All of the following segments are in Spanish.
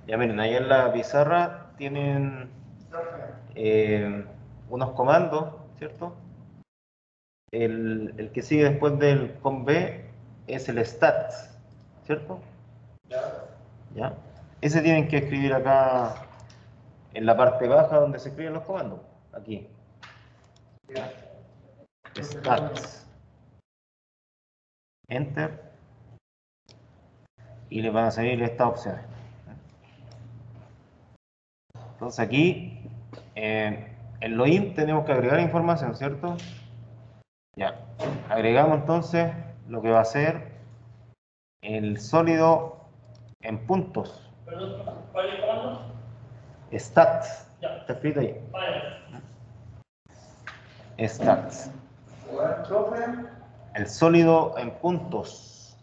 Ya miren, ahí en la pizarra tienen unos comandos, ¿cierto? El que sigue después del com B es el stats, ¿cierto? ¿Ya? Ese tienen que escribir acá en la parte baja donde se escriben los comandos. Aquí. Stats. Enter. Y les van a salir estas opciones. Entonces aquí, en login tenemos que agregar información, ¿cierto? Ya. Agregamos entonces lo que va a ser el sólido en puntos. Perdón, ¿cuál es el comando? Stats. Ya. Está escrito ahí. Vale. Stats. El sólido en puntos.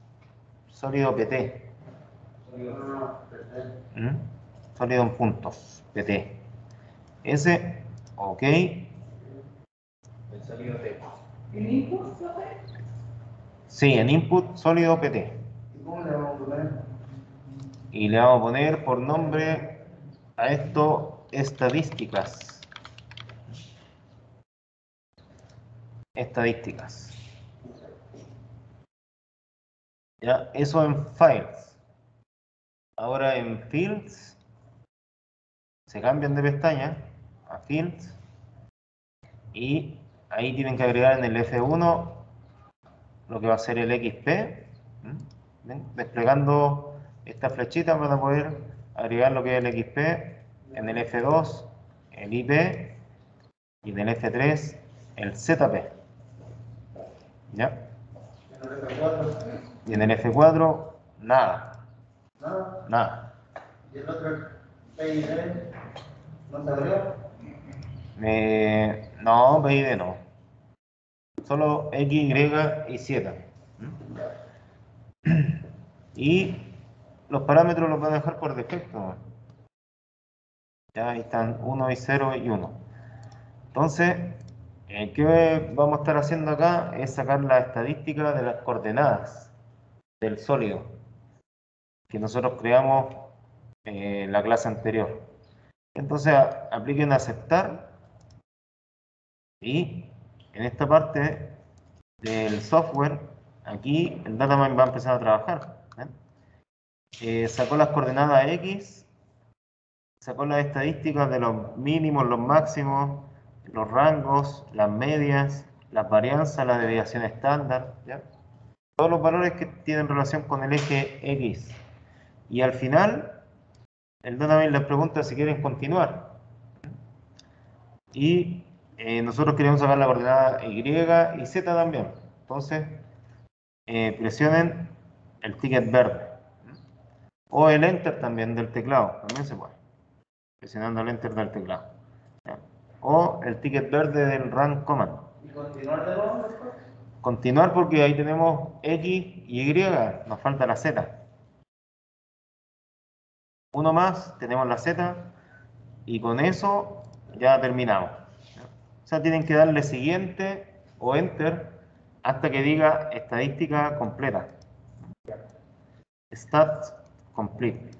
Sólido PT. ¿Mm? Sólido en puntos. PT. Ese, ok. El sólido T. ¿En input, profe? Sí, en input sólido PT. ¿Y cómo le vamos a poner? Y le vamos a poner por nombre a esto estadísticas. Estadísticas. Ya, eso en files. Ahora en fields se cambian de pestaña a fields y ahí tienen que agregar en el F1 lo que va a ser el XP. ¿Ven? Desplegando esta flechita van a poder agregar lo que es el XP, en el F2 el IP y en el F3 el ZP. ¿Ya? Y en el F4 nada. ¿Nada? Nada. ¿Y el otro PID no salió? No, PID no. Solo X, Y y Z. Y los parámetros los van a dejar por defecto. Ya ahí están 1 y 0 y 1. Entonces, ¿qué vamos a estar haciendo acá? Es sacar la estadística de las coordenadas del sólido que nosotros creamos en la clase anterior. Entonces, apliquen aceptar y en esta parte del software, aquí el datamine va a empezar a trabajar. Sacó las coordenadas X, sacó las estadísticas de los mínimos, los máximos, los rangos, las medias, las varianzas, la desviación estándar, ¿ya? Todos los valores que tienen relación con el eje X. Y al final, el datamine les pregunta si quieren continuar. Y nosotros queremos sacar la coordenada Y y Z también. Entonces, presionen el ticket verde. O el Enter también del teclado, también se puede. Presionando el Enter del teclado. ¿Ya? O el ticket verde del Run Command. ¿Y continuar de nuevo después? Continuar porque ahí tenemos X y Y, nos falta la Z. Uno más, tenemos la Z y con eso ya terminamos. O sea, tienen que darle siguiente o Enter hasta que diga estadística completa. Stats complete.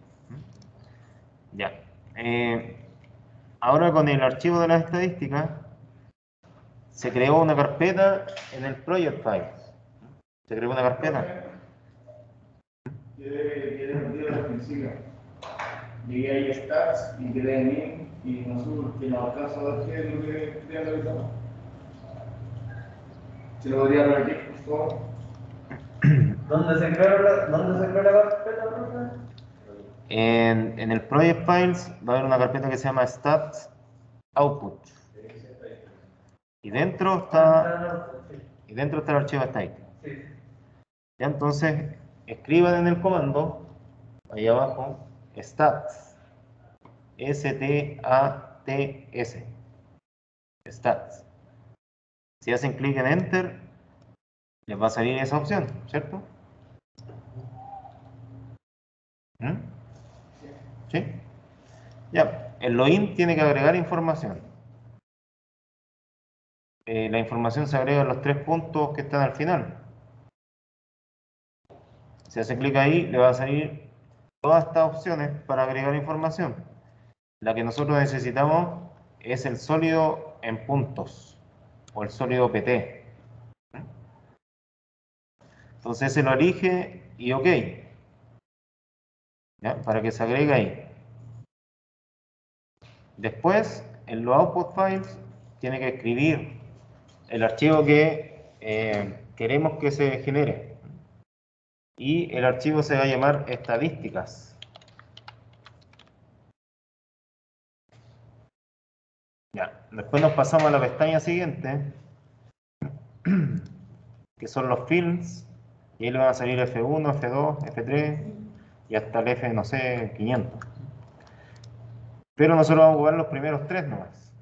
Ya. Ahora con el archivo de las estadísticas se creó una carpeta en el project files. Se creó una carpeta. Quiere meter al principio. Llegué ahí stats y quedé en in y no alcanzo a ver qué es lo que quería realizar. ¿Se lo podría repetir, por favor? ¿Dónde se creó la carpeta, profe? En el project files va a haber una carpeta que se llama stats output. Y dentro está el archivo estadístico. Sí. Ya, entonces, escriban en el comando, ahí abajo, stats. S-T-A-T-S. Stats. Si hacen clic en Enter, les va a salir esa opción, ¿cierto? ¿Sí? Ya, el login tiene que agregar información. La información se agrega en los 3 puntos que están al final. Si hace clic ahí, le va a salir todas estas opciones para agregar información. La que nosotros necesitamos es el sólido en puntos o el sólido PT. Entonces se lo elige y OK, ¿ya? Para que se agregue ahí. Después, en los output files, tiene que escribir el archivo que queremos que se genere. Y el archivo se va a llamar estadísticas. Ya. Después nos pasamos a la pestaña siguiente, que son los fields. Y ahí le van a salir F1, F2, F3 y hasta el F, no sé, 500. Pero nosotros vamos a jugar los primeros 3 nomás,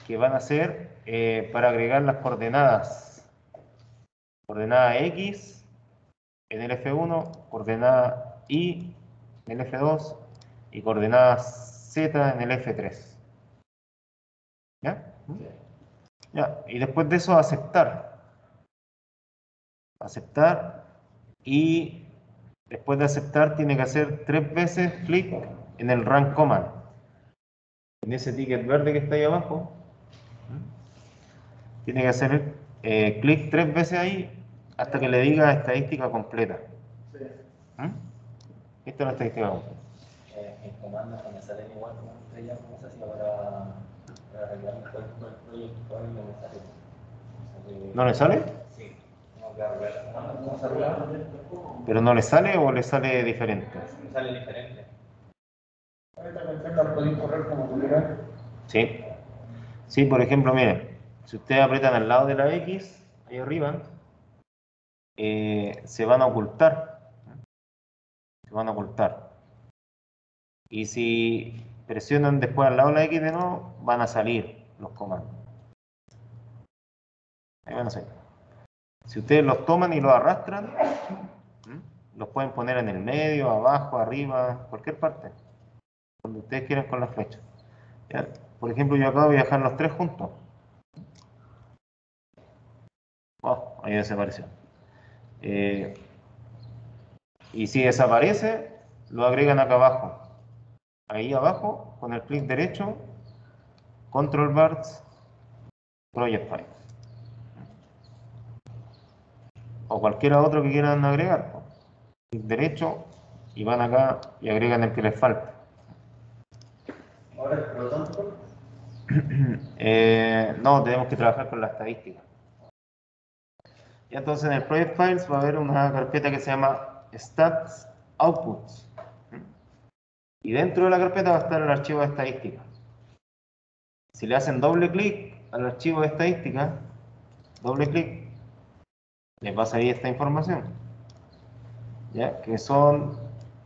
que van a ser para agregar las coordenadas. Coordenada X en el F1, coordenada Y en el F2 y coordenada Z en el F3. ¿Ya? Ya, y después de eso aceptar. Aceptar, y después de aceptar tiene que hacer 3 veces clic en el Run Command. En ese ticket verde que está ahí abajo, tiene que hacer clic 3 veces ahí hasta que le diga estadística completa. Sí. Esta es la estadística completa. En comandos que me salen igual como estrellas, ¿cómo se hacía para arreglar el proyecto? No me sale. ¿No le sale? Sí, tengo que arreglar las comandas. ¿Cómo se arregla? ¿Pero no le sale o le sale diferente? Me sale diferente. Ahorita con Checar podéis correr como tuviera. Sí. Sí, por ejemplo, miren, si ustedes apretan al lado de la X, ahí arriba, se van a ocultar. Se van a ocultar. Y si presionan después al lado de la X de nuevo, van a salir los comandos. Ahí van a salir. Si ustedes los toman y los arrastran, los pueden poner en el medio, abajo, arriba, cualquier parte, donde ustedes quieran con la flecha. ¿Ya? Por ejemplo, yo acá voy a dejar los 3 juntos. Oh, ahí desapareció. Y si desaparece, lo agregan acá abajo. Ahí abajo, con el clic derecho, Control Bars, Project Files. O cualquiera otro que quieran agregar. Clic derecho y van acá y agregan el que les falta. Ahora el protón. No, tenemos que trabajar con la estadística. Y entonces en el Project Files va a haber una carpeta que se llama Stats Outputs. Y dentro de la carpeta va a estar el archivo de estadística. Si le hacen doble clic al archivo de estadística, doble clic, les va a salir esta información. ¿Ya? Que son,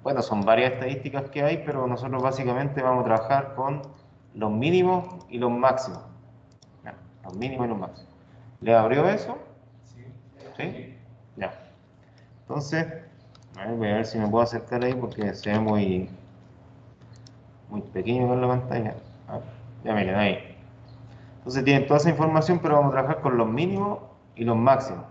bueno, son varias estadísticas que hay, pero nosotros básicamente vamos a trabajar con los mínimos y los máximos. ¿Ya? Los mínimos y los máximos. ¿Le abrió eso? ¿Sí? Ya. Entonces, a ver, voy a ver si me puedo acercar ahí porque se ve muy pequeño con la pantalla. Ya miren, ahí. Entonces tienen toda esa información, pero vamos a trabajar con los mínimos y los máximos.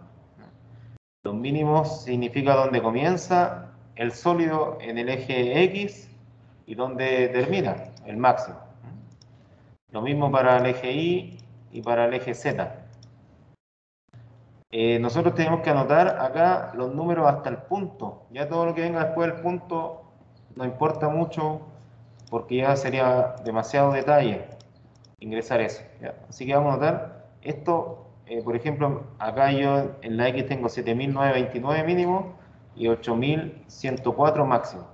Los mínimos significa dónde comienza el sólido en el eje X y dónde termina el máximo. Lo mismo para el eje Y y para el eje Z. Nosotros tenemos que anotar acá los números hasta el punto. Ya todo lo que venga después del punto no importa mucho porque ya sería demasiado detalle ingresar eso. ¿Ya? Así que vamos a anotar esto. Por ejemplo, acá yo en la X tengo 7.929 mínimo y 8.104 máximo.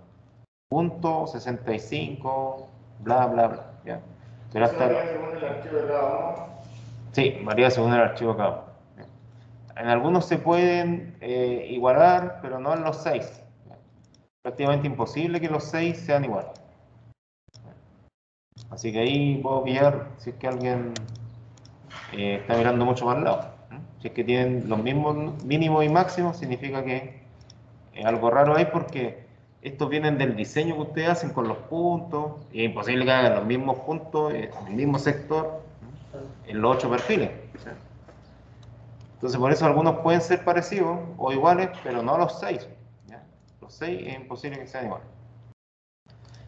Punto 65, bla, bla, bla. ¿Ya? Pero ¿Eso hasta... varía según el archivo de cada uno? Sí, varía según el archivo cada uno. En algunos se pueden igualar, pero no en los 6. Prácticamente imposible que los 6 sean iguales. Así que ahí puedo pillar si es que alguien está mirando mucho más al lado. Si es que tienen los mismos mínimos y máximos, significa que algo raro hay porque estos vienen del diseño que ustedes hacen con los puntos, y es imposible que hagan los mismos puntos en el mismo sector en los 8 perfiles. ¿Sí? Entonces por eso algunos pueden ser parecidos o iguales, pero no los 6. ¿Ya? Los 6 es imposible que sean iguales.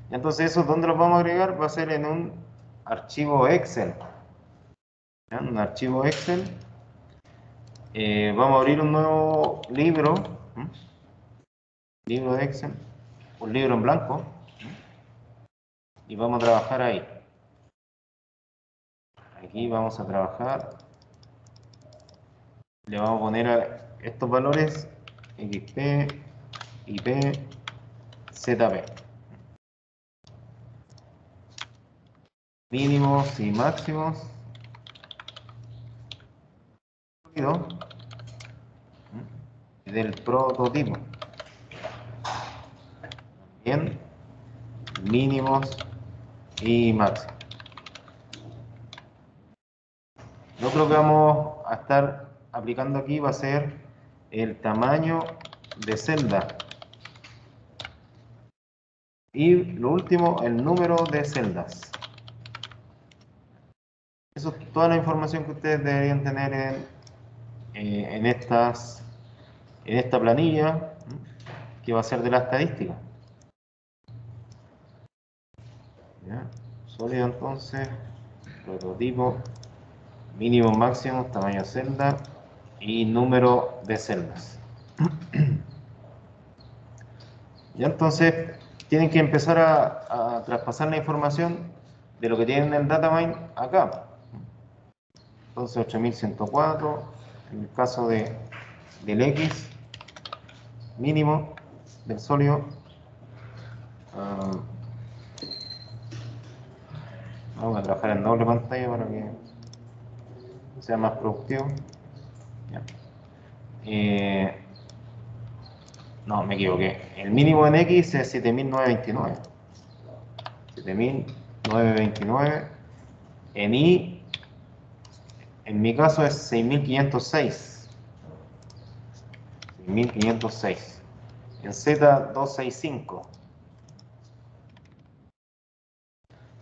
Y entonces eso, ¿dónde los vamos a agregar? Va a ser en un archivo Excel. ¿Ya? Un archivo Excel. Vamos a abrir un nuevo libro. Libro de Excel. Un libro en blanco. Y vamos a trabajar ahí. Aquí vamos a trabajar. Le vamos a poner a estos valores XP, IP, ZP. Mínimos y máximos. Del prototipo. Bien. Mínimos y máximos. Lo otro que vamos a estar aplicando aquí va a ser el tamaño de celda. Y lo último, el número de celdas. Eso es toda la información que ustedes deberían tener en esta planilla, que va a ser de la estadística. ¿Ya? Sólido entonces, prototipo, mínimo, máximo, tamaño de celda y número de celdas. Ya entonces tienen que empezar a traspasar la información de lo que tienen en el datamine acá. Entonces 8104, en el caso del X mínimo del sólido, vamos a trabajar en doble pantalla para que sea más productivo. Ya. No, me equivoqué. El mínimo en X es 7929. 7929. En Y, en mi caso es 6506. 6506. En Z, 265.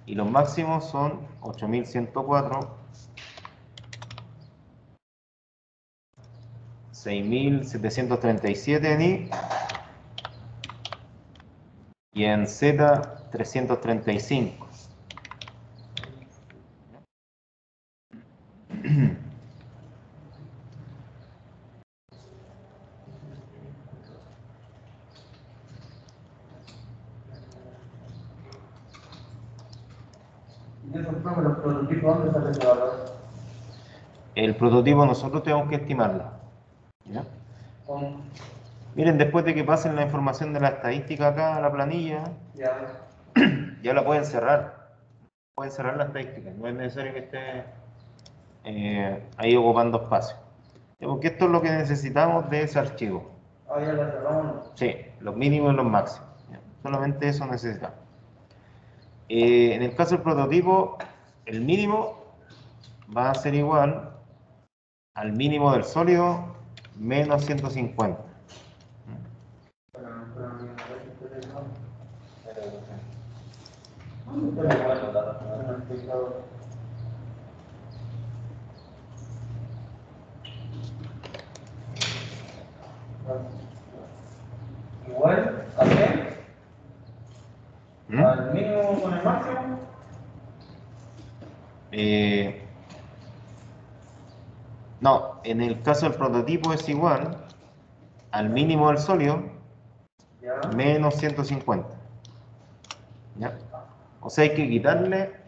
Y los máximos son 8104, 6737 en Y, y en Z 335. ¿Y esos números prototipos dónde sale ese valor? El prototipo nosotros tenemos que estimarlo. ¿Ya? ¿Cómo? Miren, después de que pasen la información de la estadística acá a la planilla, Ya. ya la pueden cerrar. Pueden cerrar la estadística. No es necesario que esté ahí ocupando espacio. Porque esto es lo que necesitamos de ese archivo. Ah, ya la cerramos. Sí, los mínimos y los máximos. ¿Ya? Solamente eso necesitamos. En el caso del prototipo, el mínimo va a ser igual al mínimo del sólido menos 150. Igual, ¿a qué? ¿Al mínimo con el máximo? No, en el caso del prototipo es igual al mínimo del sólido Ya. menos 150. ¿Ya? O sea, hay que quitarle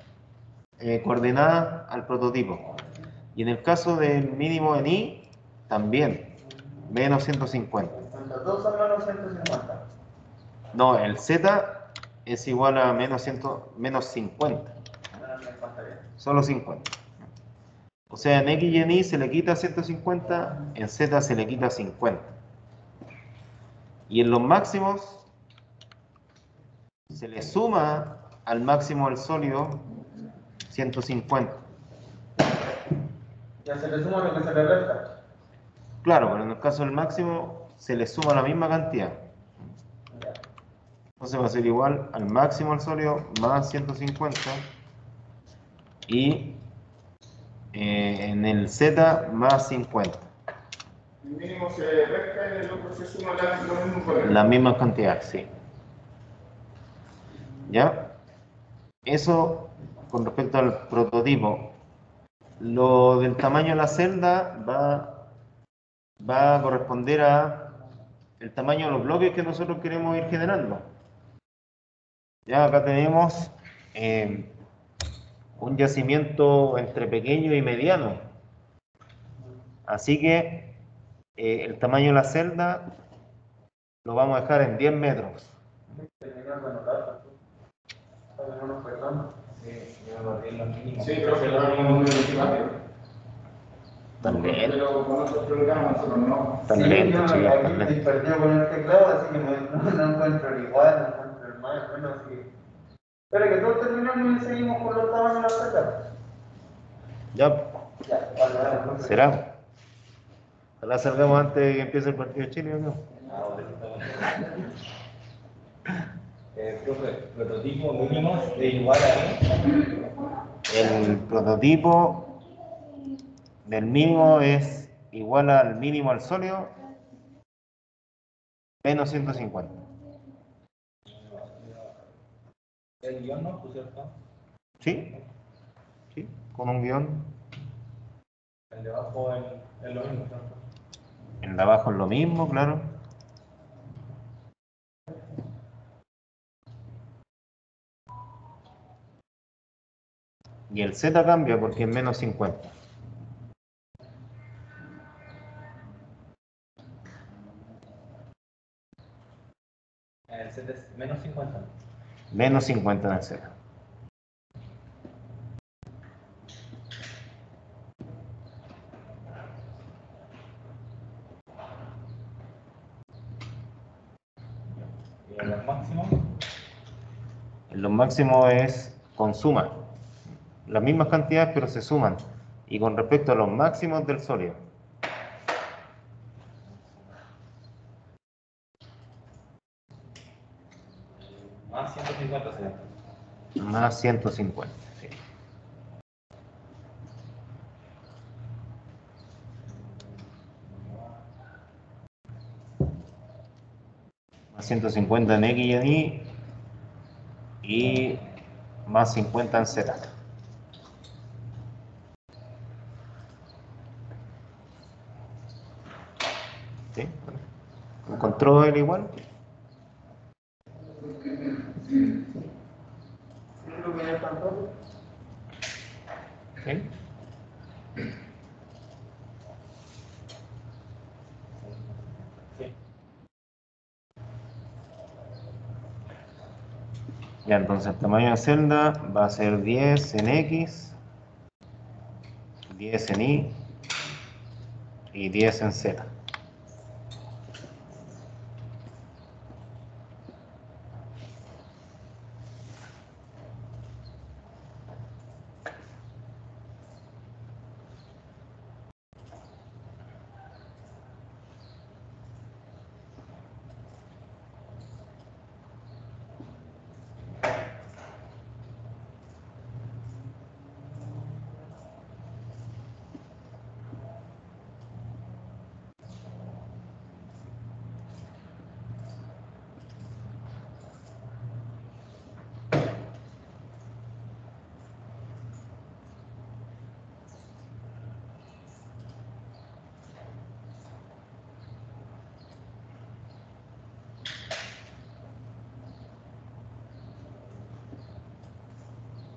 coordenadas al prototipo. Y en el caso del mínimo en Y, también menos 150. Los dos son menos 150. No, el Z es igual a menos 50. Menos 50 bien. Solo 50. O sea, en X y en Y se le quita 150, en Z se le quita 50. Y en los máximos se le suma al máximo del sólido 150. Ya se le suma lo que se le resta. Claro, pero en el caso del máximo se le suma la misma cantidad. Ya. Entonces va a ser igual al máximo del sólido más 150. Y en el Z más 50. El mínimo se resta y el otro se suma lo mismo por él. Las mismas cantidades, sí. ¿Ya? Eso con respecto al prototipo. Lo del tamaño de la celda va a corresponder a el tamaño de los bloques que nosotros queremos ir generando. Ya acá tenemos un yacimiento entre pequeño y mediano. Así que el tamaño de la celda lo vamos a dejar en 10 metros. Terminar de anotar, para no nos perdamos. Sí, yo lo vi los mínimos. Sí, pero se lo vamos muy rápido. Tan lento, Pero con otros programas nosotros no. tan lento, yo chicos, aquí tan estoy lento. perdido con el teclado, así que no encuentro el igual, no encuentro el más, bueno, así que... Espera que todos terminamos y seguimos con los tamaños de las celdas. Ya, Ya, vale. será. Ojalá salgamos antes de que empiece el partido de Chile, ¿no? Ah, bueno, profe, prototipo mínimo de igual a El prototipo del mínimo es igual al mínimo al sólido menos 150. el guión, ¿no? ¿Tú cierto? ¿Sí? ¿Sí? Con un guión. El de abajo en lo mismo, ¿cierto? El de abajo es lo mismo, claro. Y el Z cambia porque es menos 50. El set es menos 50. Menos 50 en el Z. Y en los máximos, En los máximos es con suma. Las mismas cantidades pero se suman. Y con respecto a los máximos del sólido. más 150 sería. Más 150. Sí. Más 150 en X y en Y. Y más 50 en Z. ¿Sí? ¿Encontró él igual? Creo que ya están todos. ¿Sí? Sí. Ya, entonces el tamaño de celda va a ser 10 en X, 10 en Y y 10 en Z.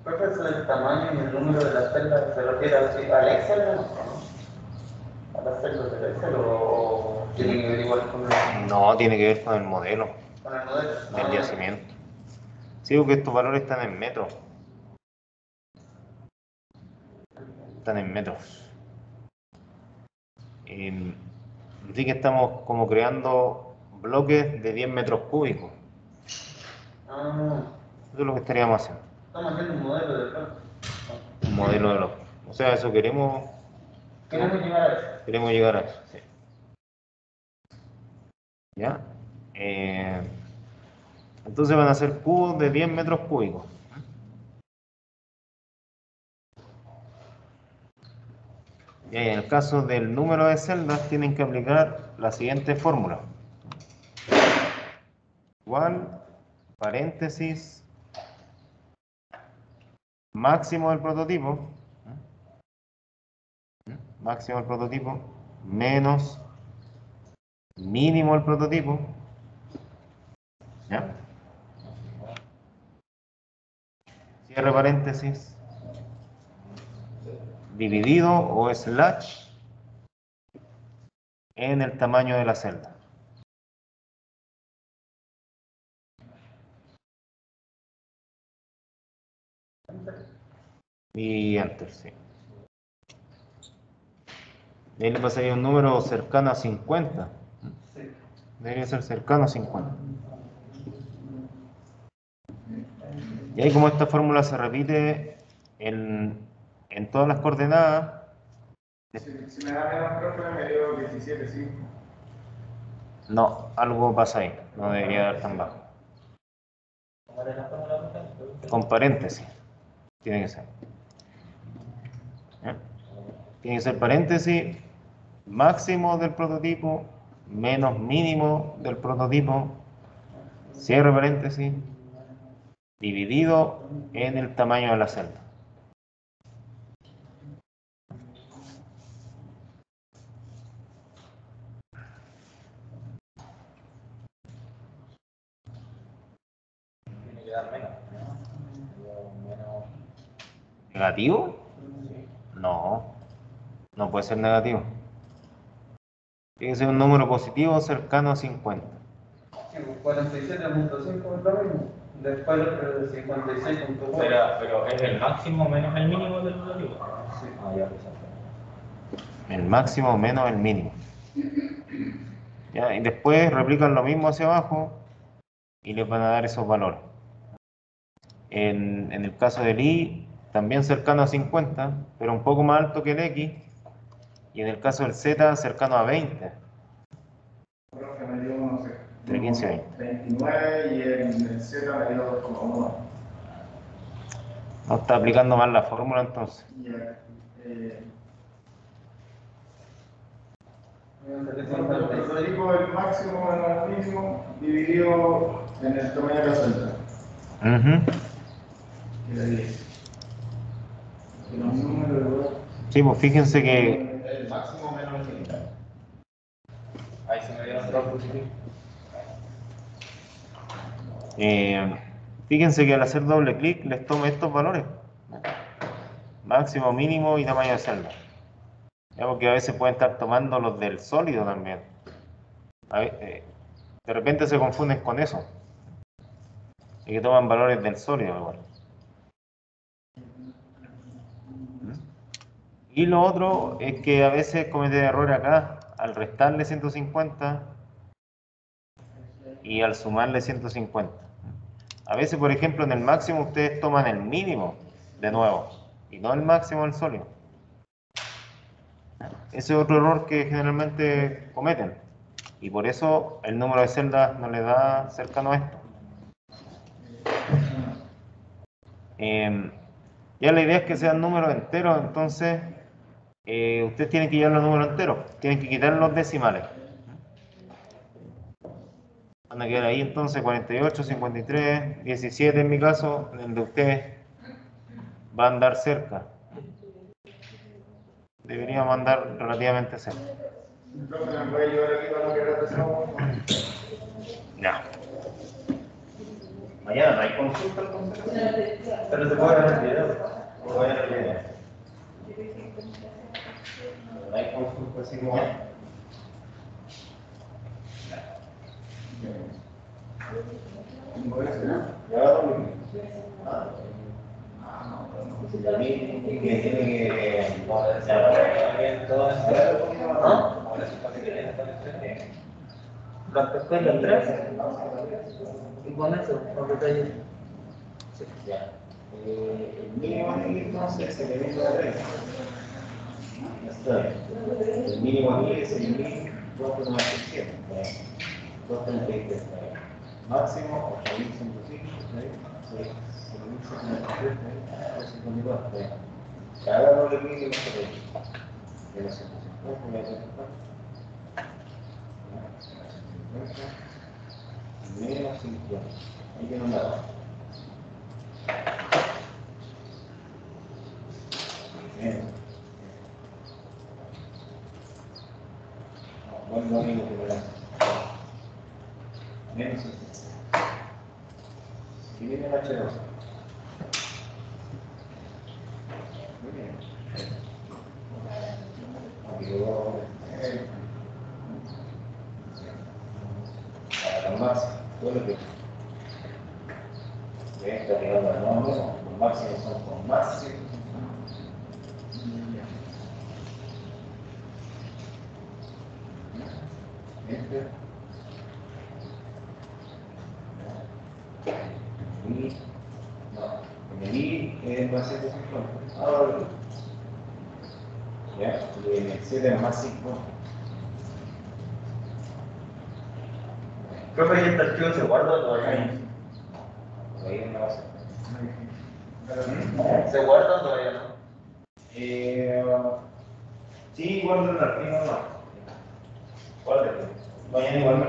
Profesor, el tamaño y el número de las celdas se refiere al Excel, ¿no? ¿A las celdas del Excel o tiene que ver igual No, tiene que ver con el modelo con el modelo? del yacimiento. Sí, porque estos valores están en metros. Están en metros. Así que estamos como creando bloques de 10 metros cúbicos. Ah, Eso es lo que estaríamos haciendo. estamos haciendo un modelo de bloque. Un modelo de bloque. O sea, eso queremos Llegar a eso. llegar a eso. Sí. ¿Ya? Entonces van a ser cubos de 10 metros cúbicos. Y en el caso del número de celdas tienen que aplicar la siguiente fórmula. Igual, paréntesis, máximo del prototipo, menos mínimo del prototipo, ¿ya? Cierre paréntesis, dividido o slash en el tamaño de la celda. Y enter, sí. Y ahí le pasaría un número cercano a 50. Debería ser cercano a 50. Y ahí, como esta fórmula se repite en todas las coordenadas. Si me da menos, profe, me dio 17,5. No, algo pasa ahí. No debería dar tan bajo. ¿Cómo era la fórmula? Con paréntesis. Tiene que ser. ¿Ya? Tiene que ser paréntesis máximo del prototipo menos mínimo del prototipo, cierre paréntesis, dividido en el tamaño de la celda. Tiene que dar menos, ¿no? Menos. ¿Negativo? No, no puede ser negativo. Tiene que ser un número positivo cercano a 50. Sí, 47.5 es lo mismo. Después el otro de 56.4. Pero es el máximo menos el mínimo del prototipo. Sí. Ah, ya, pues. El máximo menos el mínimo. ¿Ya? Y después replican lo mismo hacia abajo y les van a dar esos valores. En el caso del y, también cercano a 50, pero un poco más alto que el x. Y en el caso del z, cercano a 20. Profe, me dio, no sé, Entre 15 y 20. 29 y en el Z me dio 2,1. No está aplicando mal la fórmula entonces. Y El el prototipo el máximo menos el mínimo dividido en el tamaño de la celda. Queda 10. Los números Sí, pues fíjense que el máximo menos el mínimo. Ahí se me dieron dos positivos. fíjense que al hacer doble clic les toma estos valores. Máximo, mínimo y tamaño de celda. Ya, porque a veces pueden estar tomando los del sólido también. De repente se confunden con eso. Y que toman valores del sólido igual. Y lo otro es que a veces cometen error acá al restarle 150 y al sumarle 150. A veces, por ejemplo, en el máximo ustedes toman el mínimo de nuevo y no el máximo del sólido. Ese es otro error que generalmente cometen. Y por eso el número de celdas no le da cercano a esto. Ya la idea es que sean números enteros, entonces ustedes tienen que llevar los números enteros, tienen que quitar los decimales. Van a quedar ahí entonces 48, 53, 17 en mi caso, en el de ustedes va a andar cerca. Deberíamos andar relativamente cerca. Profe, ¿me puede llevar aquí para lo que repasamos? No. Mañana no hay consulta entonces. Pero se puede ver el video. O vayan al video. No hay consulta así como. A mí que tiene que Las pescas las tres. Y con eso, los detalles. ya. El mínimo aquí entonces se le viene a 3. El mínimo aquí es el 1297. 233. Máximo 8105. 6.793. Cada doble mínimo se le Menos 150, menos 150. Menos 50. Ahí tiene un dado. Menos. Buen domingo que verás. Menos 50. Y viene el H2. Muy bien. Para más, todo lo que está llegando al número, los máximos son con más. Enter. Y no, en el I va a ser 50. Ahora ya, y en el 7 más 50. Profe, ¿y este archivo se guarda todavía? Ahí no va a ser. ¿Se guarda todavía no? Sí, guardo el archivo, no. Guárdalo. Mañana igual me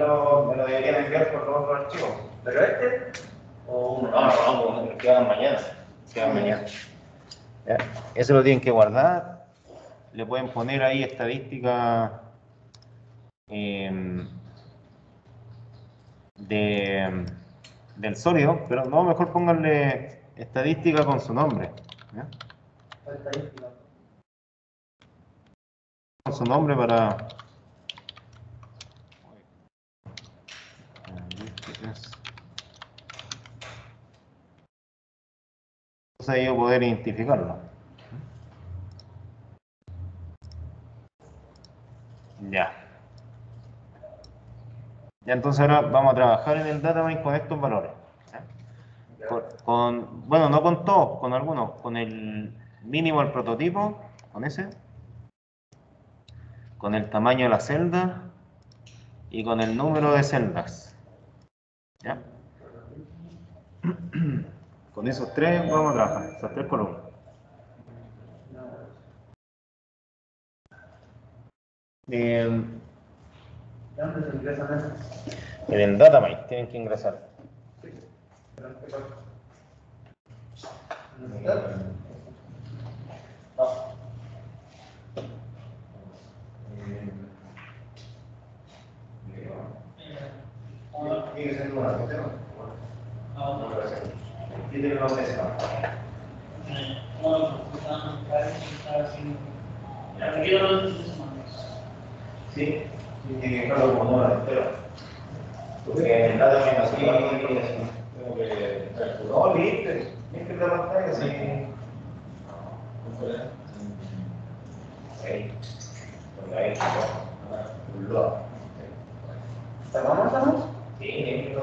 lo deberían enviar por los otros archivos. ¿Pero este? ¿O uno? No, quedan mañana. Quedan mañana. Ya, eso lo tienen que guardar. Le pueden poner ahí estadística del sólido, pero no, mejor pónganle estadística con su nombre. ¿Ya? Estadística. Con su nombre para... Entonces yo poder identificarlo. Ya. Ya, entonces ahora vamos a trabajar en el database con estos valores. Bueno, no con todos, con algunos. Con el mínimo del prototipo, con ese. Con el tamaño de la celda. Y con el número de celdas. ¿Ya? Con esos tres vamos a trabajar, esas tres columnas. ¿Dónde se ingresan esas? En el database tienen que ingresar. Tiene que ser una cuestión. ¿Qué tiene la mesa? Sí, tiene que dejarlo como una entera. Porque en el database así tengo que calcular. No, limpia la pantalla así. Ahí. Ahí. ¿Estamos? Sí,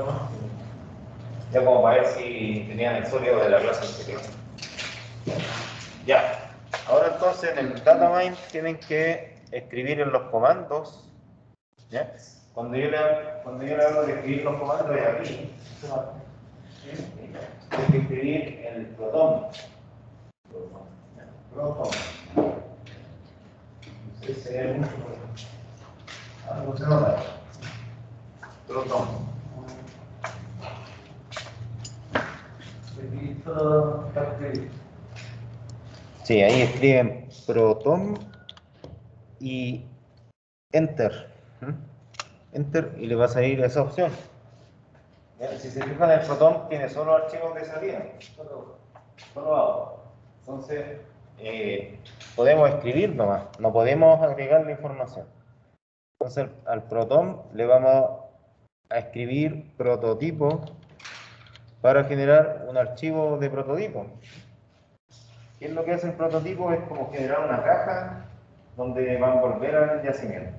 ya como para ver si tenían el sólido de la clase anterior. Ya. Ahora entonces en el datamine tienen que escribir en los comandos. ¿Ya? Cuando yo le hablo de escribir los comandos de aquí, tengo que escribir el proton. Proton. No sé si se ve mucho. Algo se nota. Proton. Sí, ahí escriben proton y enter. Enter y le va a salir esa opción. Si se fijan, el proton tiene solo archivos de salida, solo agua. Entonces, podemos escribir nomás, no podemos agregar la información. Entonces, al proton le vamos a escribir prototipo para generar un archivo de prototipo. ¿Qué es lo que hace el prototipo? Es como generar una caja donde va a volver al yacimiento.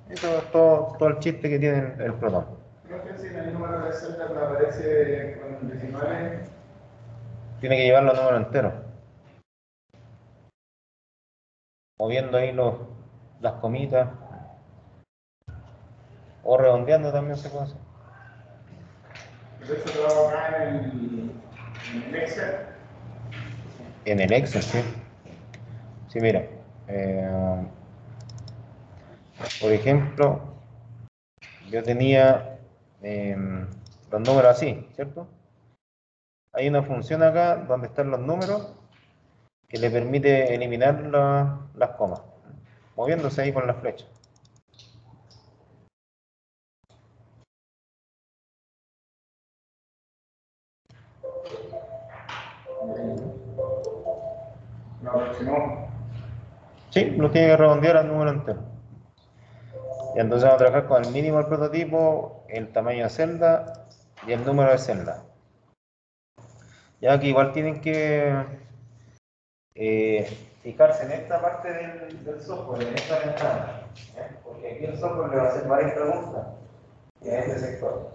Eso es todo el chiste que tiene el proton. Creo que si en el número de celdas me aparece con decimales. Tiene que llevar los números enteros. Moviendo ahí las comitas. O redondeando también se puede hacer. Eso lo hago acá en el Excel. En el Excel, sí. Sí, mira. Por ejemplo, yo tenía los números así, ¿cierto? Hay una función acá donde están los números que le permite eliminar las comas, moviéndose ahí con la flecha. La aproximó. Sí, lo tiene que redondear al número entero. Y entonces vamos a trabajar con el mínimo del prototipo, el tamaño de celda y el número de celda. Ya que igual tienen que fijarse en esta parte del software, en esta ventana, porque aquí el software le va a hacer varias preguntas en este sector.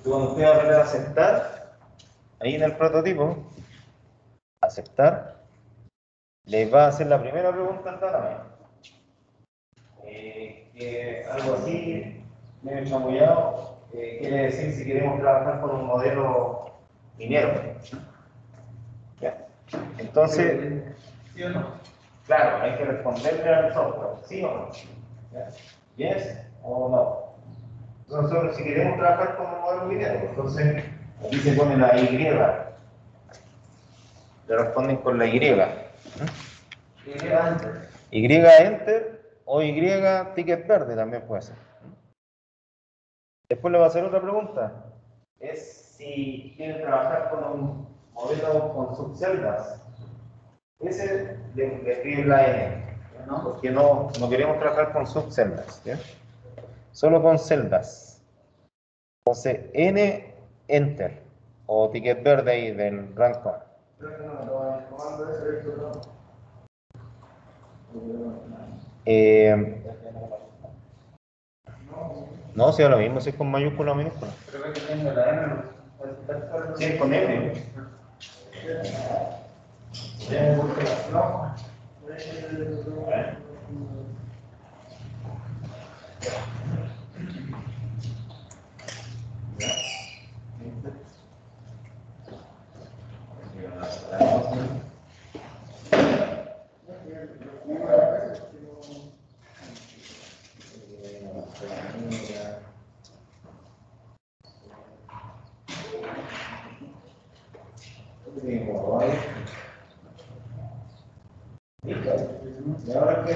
Y cuando usted va a aprender a aceptar, ahí en el prototipo, aceptar, le va a hacer la primera pregunta al datamine. Que algo así, medio chamullado, quiere decir si queremos trabajar con un modelo minero. ¿Ya? Entonces, ¿Sí o no? claro, hay que responderle al software, ¿sí o no? ¿Ya? ¿Yes o no? Nosotros, si queremos trabajar con un modelo minero, entonces aquí se pone la Y. Le responden con la Y. Y enter o Y ticket verde también puede ser. Después le va a hacer otra pregunta. Es si quieren trabajar con un modelo con subceldas. Ese le escribe la N, ¿no? Porque no queremos trabajar con subceldas, ¿ya? Solo con celdas. Entonces, N, enter, o ticket verde ahí del rank on. No, si es lo mismo, si es con mayúscula o minúscula. Creo que tengo la M. Sí, es con M. Y ahora qué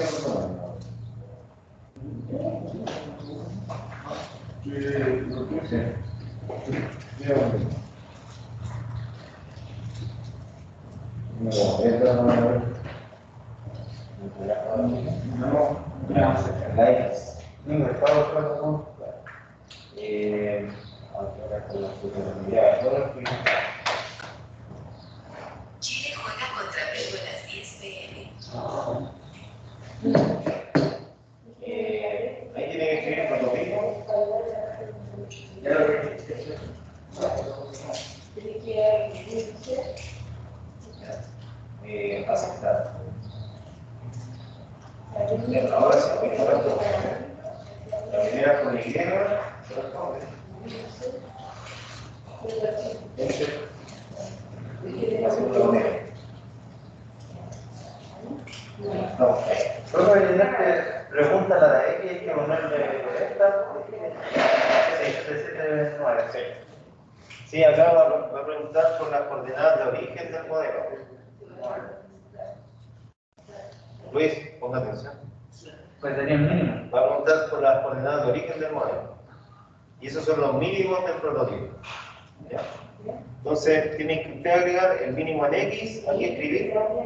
lo puse. No, esta no, likes. Chile juega contra Perú a las 10 p.m. Ahí tiene que escribir prototipo. Aceptar. Ahora sí, la primera con Y, se responde. La segunda con E. No. Luego pregunta la de X, hay que ponerle esta. 779. Sí. Sí, acá va a preguntar por las coordenadas de origen del modelo. Luis, ponga atención. Pues sería el mínimo. Va a preguntar por las coordenadas de origen del modelo. Y esos son los mínimos del prototipo. ¿Ya? Entonces, tiene que usted agregar el mínimo en X, aquí escribirlo,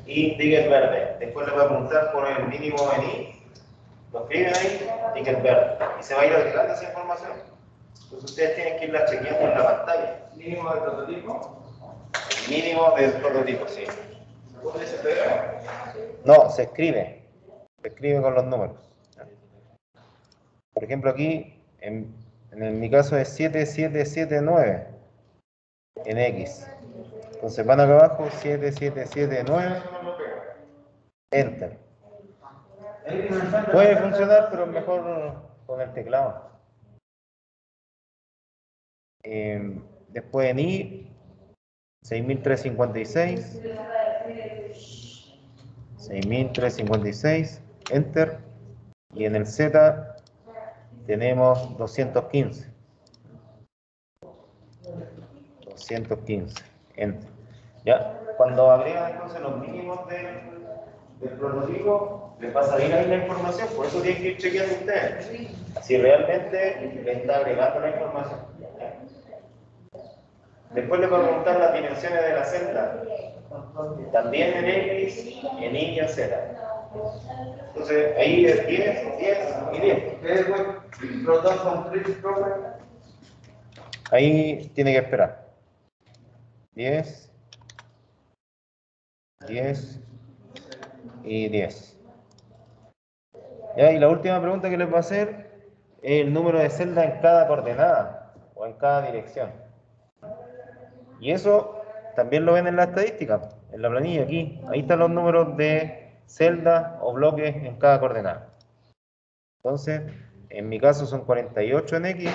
y ticket verde. Después le va a preguntar por el mínimo en Y, lo escriben ahí, ticket verde. Y se va a ir agregando esa información. Entonces, ustedes tienen que irla chequeando en la pantalla. Mínimo del prototipo. El mínimo del prototipo, sí. ¿Dónde se pega? No, se escribe con los números. Por ejemplo, aquí, en mi caso es 7779 en X. Entonces van acá abajo, 7779, Enter. Puede funcionar, pero mejor con el teclado. Después en Y, 6356, 6.356, enter, y en el Z tenemos 215, enter. ¿Ya? Cuando agregan entonces los mínimos del prototipo, les va a salir ahí la información, por eso tienen que ir chequeando ustedes si realmente le está agregando la información. ¿Ya? Después les va a preguntar las dimensiones de la celda, también en X, en Y y en Z. Entonces ahí es 10, 10 y 10. Ahí tiene que esperar. 10, 10 y 10. ¿Ya? Y la última pregunta que les va a hacer es el número de celdas en cada coordenada o en cada dirección. Y eso también lo ven en la estadística, en la planilla aquí. Ahí están los números de celdas o bloques en cada coordenada. Entonces, en mi caso son 48 en X,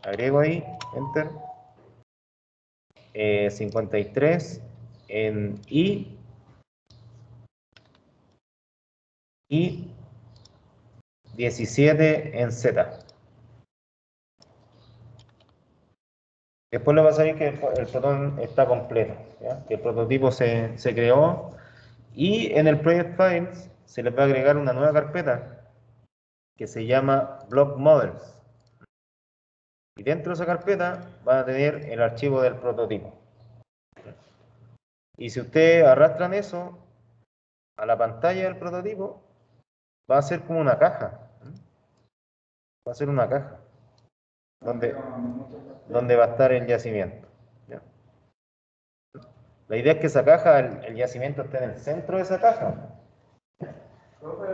agrego ahí, enter. 53 en Y y 17 en Z. Después le va a salir que el protón está completo, ¿ya? Que el prototipo se creó, y en el Project Files se les va a agregar una nueva carpeta que se llama Block Models. Y dentro de esa carpeta van a tener el archivo del prototipo. Y si ustedes arrastran eso a la pantalla del prototipo, va a ser como una caja. Va a ser una caja donde va a estar el yacimiento. ¿Ya? La idea es que esa caja, el yacimiento esté en el centro de esa caja. Tenemos que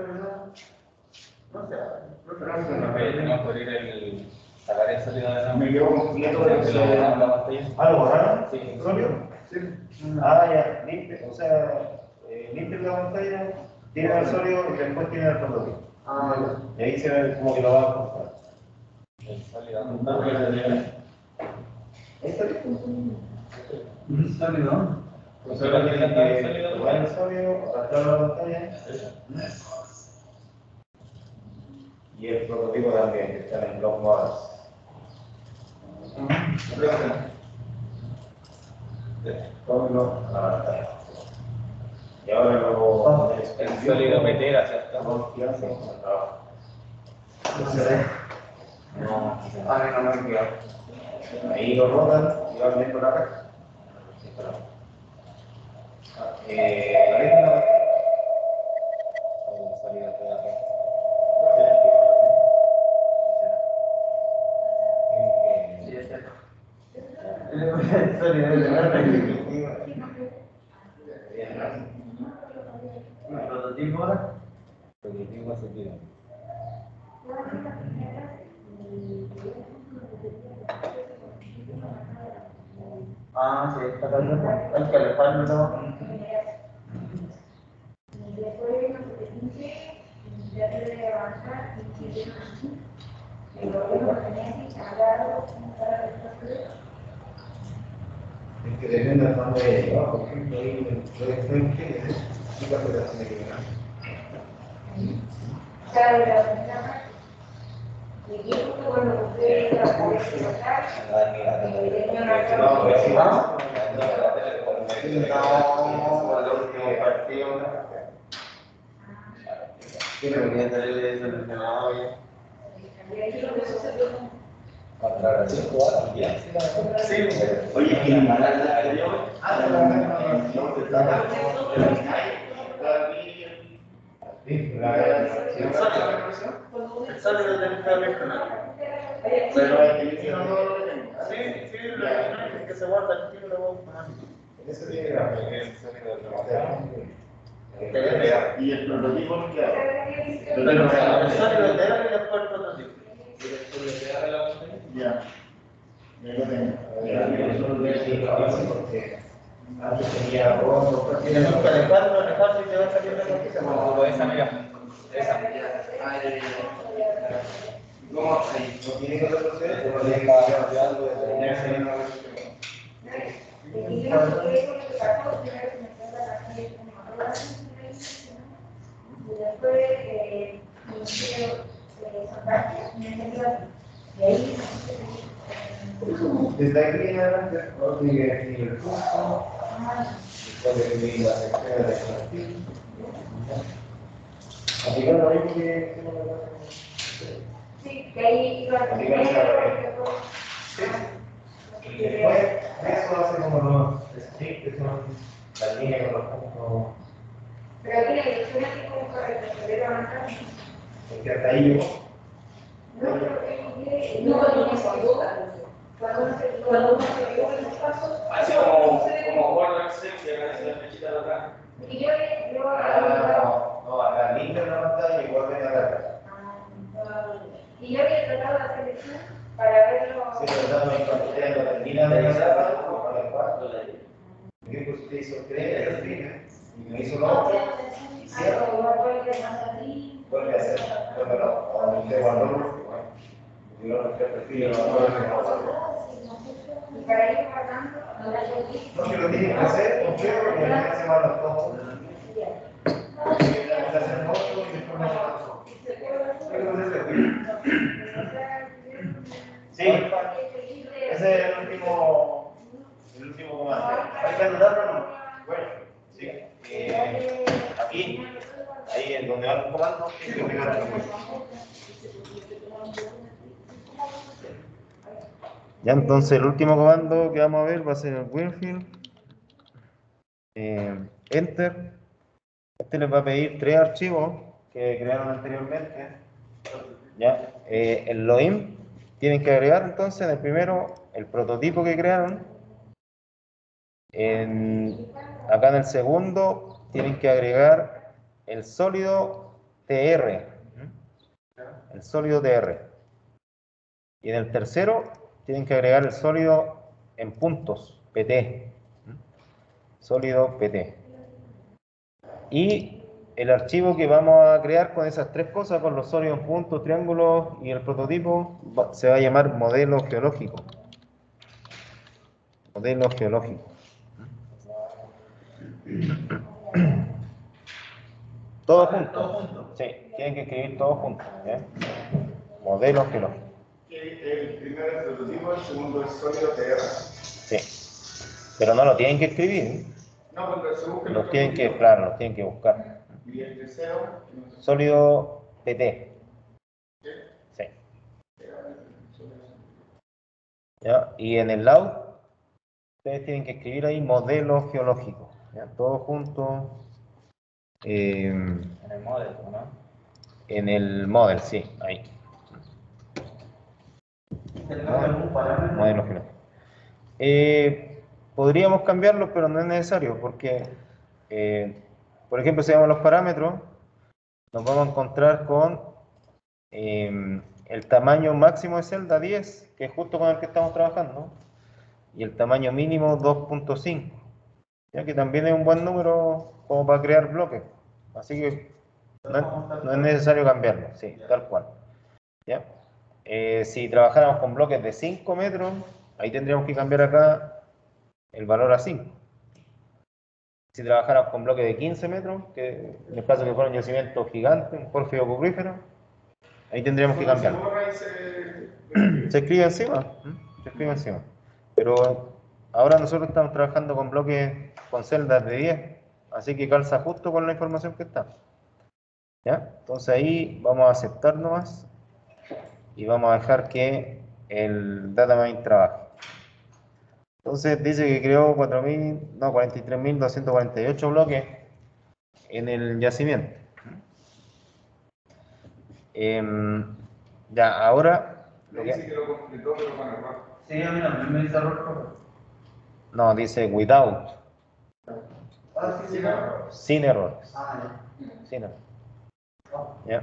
abrir sacar el sólido de la Me quedo completo de que lo borramos la pantalla. ¿Ah, lo borraron? Sí. ¿El sólido? Sí. Ah, ya, limpia, o sea, limpia la pantalla, tiene el sólido y después tiene el prototipo. Ah, Y ahí se ve como que lo va a comprar. El sólido. ¿No? Ahí está listo. sólido. O sea, ahora tienen que tomar el sólido, arrastrar la pantalla. Y el prototipo también, que está en el Block Models. Ponlo a la pantalla. Y ahora lo El sólido meter hacia acá. No, Ahí lo rotan y van viendo la caja. La misma. el sólido de acá. Sí, es cierto. El sólido de la ¿el prototipo ahora? Prototipo sólido. Ah, sí, está bien. Hay que alejarlo, ¿no? Es que depende de dónde haya llegado. Por ejemplo, ahí en el proyecto en que ¿qué carpeta tiene que llegar? No, pues sí. ¿Ah? No, por el último partido. Tiene que Debería tenerle solucionado ya. Contra 5 horas, bien. Sí, Oye, ¿y la el sólido tiene que estar mencionado. Pero hay que ir Sí, sí, el que se guarda el tiro lo voy a poner. Ese tiene que grabar. El sólido de y el prototipo no queda. Pero el sólido de él y después el prototipo. Ya. Ya lo tengo. Porque antes tenía dos, Tienes que alejarlo y te va a salir la noticia. Como esa, mira. Esa. ¿cómo ahí? ¿No tiene que retroceder? ¿O no tiene que Estaba estar cambiando de después y ahí Desde aquí en adelante, sigue aquí el punto, después de que la sección de extractir. Aplicando lo mismo que hicimos en la sí, que ahí iba a tener y después eso hace como los strips, que son las líneas con los puntos, pero tiene que ser así como correcto, se debe avanzar. porque hasta ahí llegó. No, no cuando uno se equivoca. Cuando uno se equivoca en los pasos, Así como Word Excel, que aparece la flechita de acá. y yo No, acá limpia la pantalla y vuelve a agarrar. y yo había tratado de hacer eso para verlo. Si tratando de encontrar lo termina de agarrar, como para el cuarto. Yo pues usted hizo 3, el fin, y me hizo lo otro, y cierra, vuelve a hacer, vuelve a o usted guardó, bueno, yo no prefiero Y para ir guardando, no, que lo tienen que hacer completo porque no se van los dos. Tienen que hacer otro y después más otro. Sí, ese es el último comando. Hay que anotarlo, ¿no? Bueno, sí. Aquí, ahí es donde va el comando, hay que pegarlo. Ya, entonces el último comando que vamos a ver va a ser el Winfield. Enter. Este les va a pedir 3 archivos que crearon anteriormente. Ya, el login tienen que agregar entonces en el primero el prototipo que crearon. Acá en el segundo tienen que agregar el sólido TR. El sólido TR. Y en el tercero tienen que agregar el sólido en puntos, PT. Sólido PT. Y el archivo que vamos a crear con esas 3 cosas, con los sólidos en puntos, triángulos y el prototipo, se va a llamar modelo geológico. Modelo geológico. Todo junto. Sí, tienen que escribir todo junto. Modelo geológico. El primero es prototipo, el segundo es sólido TR. Sí. Pero no lo tienen que escribir. No, pero se busca Los tienen que, claro, los tienen que buscar. Y el tercero, Sólido PT. Sí. ¿Ya? Y en el lado, ustedes tienen que escribir ahí modelo geológico. ¿Ya? Todo junto. En el model, ¿no? En el model, sí, ahí. Modelo geológico. Podríamos cambiarlo, pero no es necesario, porque, por ejemplo, si vemos los parámetros, nos vamos a encontrar con el tamaño máximo de celda 10, que es justo con el que estamos trabajando, y el tamaño mínimo 2.5, ya que también es un buen número como para crear bloques, así que no es necesario cambiarlo, sí, tal cual. ¿Ya? Si trabajáramos con bloques de 5 metros, ahí tendríamos que cambiar acá el valor a 5. Si trabajáramos con bloques de 15 metros, que en el caso que fuera un yacimiento gigante, un pórfido cuprífero, ahí tendríamos que cambiarlo. Se escribe encima, se escribe encima. Pero ahora nosotros estamos trabajando con bloques con celdas de 10, así que calza justo con la información que está. ¿Ya? Entonces ahí vamos a aceptar nomás y vamos a dejar que el datamine trabaje. Entonces dice que creó 43.248 bloques en el yacimiento. Ya, ahora... Le dice que lo completó, pero con error. Sí, a mí también me dice error. No, dice without. Ah, sí, sí, error. Sin errores. Ah, Sin errores. ¿Ya?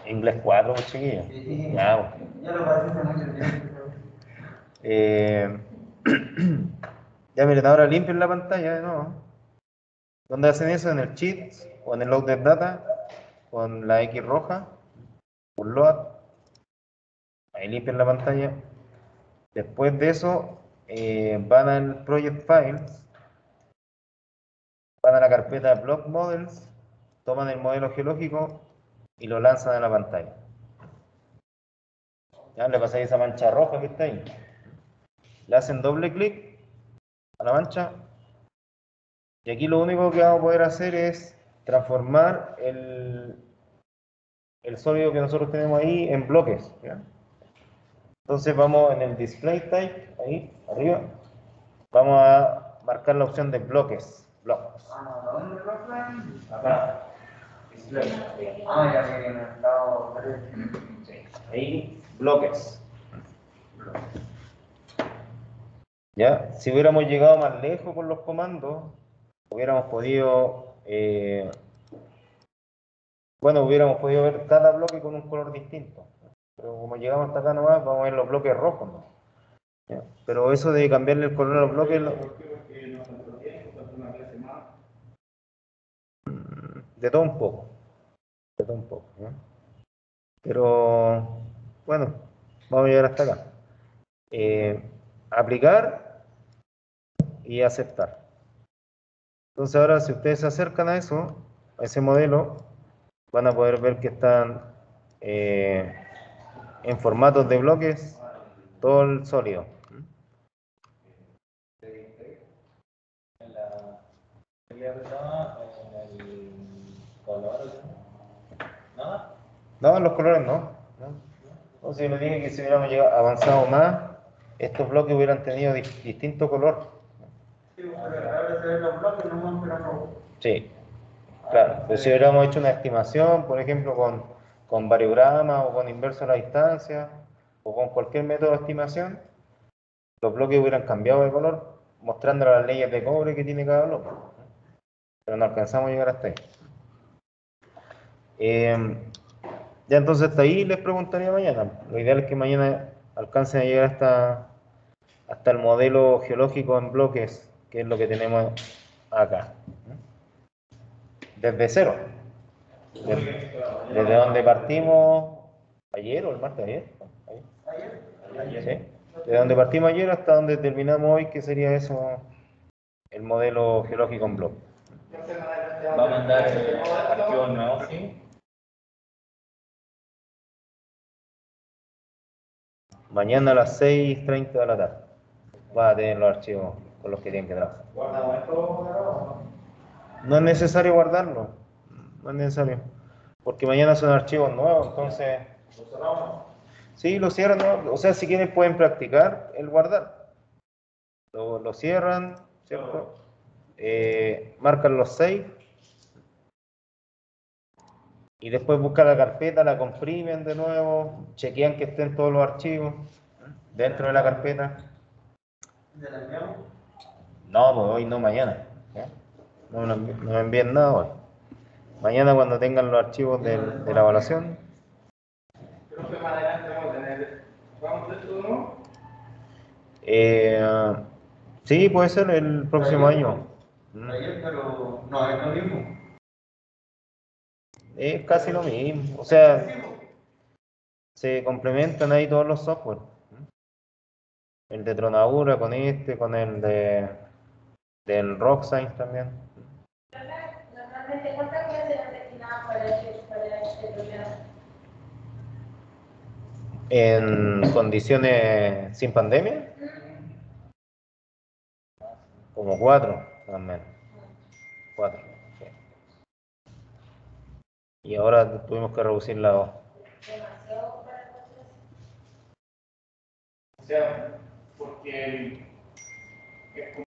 Inglés 4, pues, chiquillos. Sí. Ya, pues. Ya lo pasé hace mucho tiempo. Ya miren, ahora limpien la pantalla de nuevo. ¿Dónde hacen eso? En el cheat o en el loaded data con la X roja, un load. Ahí limpian la pantalla. Después de eso, van al Project Files, van a la carpeta Block Models toman el modelo geológico y lo lanzan a la pantalla. Ya le pasáis esa mancha roja que está ahí. Le hacen doble clic a la mancha y aquí lo único que vamos a poder hacer es transformar el sólido que nosotros tenemos ahí en bloques. ¿Ya? Entonces vamos en el display type, ahí arriba, vamos a marcar la opción de bloques. ¿Dónde, profe? Acá. Ya viene en el lado derecho. Ahí, bloques. ¿Ya? Si hubiéramos llegado más lejos con los comandos, hubiéramos podido, hubiéramos podido ver cada bloque con un color distinto. Pero como llegamos hasta acá nomás, vamos a ver los bloques rojos, ¿no? ¿Ya? Pero eso de cambiarle el color a los bloques... De todo un poco. De todo un poco. ¿Ya? Pero, bueno, vamos a llegar hasta acá. Aplicar y aceptar. Entonces ahora si ustedes se acercan a eso, a ese modelo, van a poder ver que están en formatos de bloques todo el sólido. En la teoría que estaba en el color, ¿nada? No, los colores no. Entonces yo les dije que si hubiéramos avanzado más, estos bloques hubieran tenido distinto color. Sí, pero ahora se ven los bloques nomás, pero no. Sí, claro. Pero si hubiéramos hecho una estimación, por ejemplo, con variograma o con inverso a la distancia, o con cualquier método de estimación, los bloques hubieran cambiado de color, mostrando las leyes de cobre que tiene cada bloque. Pero no alcanzamos a llegar hasta ahí. Ya entonces hasta ahí les preguntaría mañana. Lo ideal es que mañana alcancen a llegar hasta el modelo geológico en bloques, que es lo que tenemos acá. Desde cero. Desde donde partimos ayer o el martes ayer. Ayer. ¿Sí? Desde donde partimos ayer hasta donde terminamos hoy, que sería eso, el modelo geológico en bloques. Va a mandar archivos nuevos, ¿sí? Mañana a las 6:30 de la tarde. Va a tener los archivos con los que tienen que trabajar. ¿Guardamos esto? No es necesario guardarlo. No es necesario. Porque mañana son archivos nuevos, entonces... ¿Lo cerramos? Sí, lo cierran, ¿no? O sea, si quieren pueden practicar el guardar. Lo cierran, ¿cierto? Marcan los 6 y después buscan la carpeta, la comprimen de nuevo, chequean que estén todos los archivos dentro de la carpeta. ¿Ya la enviamos? No, pues hoy no, mañana. ¿Ya? No me envíen nada hoy. Mañana cuando tengan los archivos de la evaluación. Creo que más adelante vamos a tener. ¿Vamos de esto, no? Sí, puede ser el próximo año. Ayer, pero no es lo mismo. Es casi lo mismo. O sea, se complementan ahí todos los software. El de Tronadura con con el del RockScience también. Normalmente, ¿cuántas clases eran destinadas para este programa? En condiciones sin pandemia, como 4, más o menos. 4. Sí. Y ahora tuvimos que reducir la 2. Demasiado para el proceso. O sea, porque es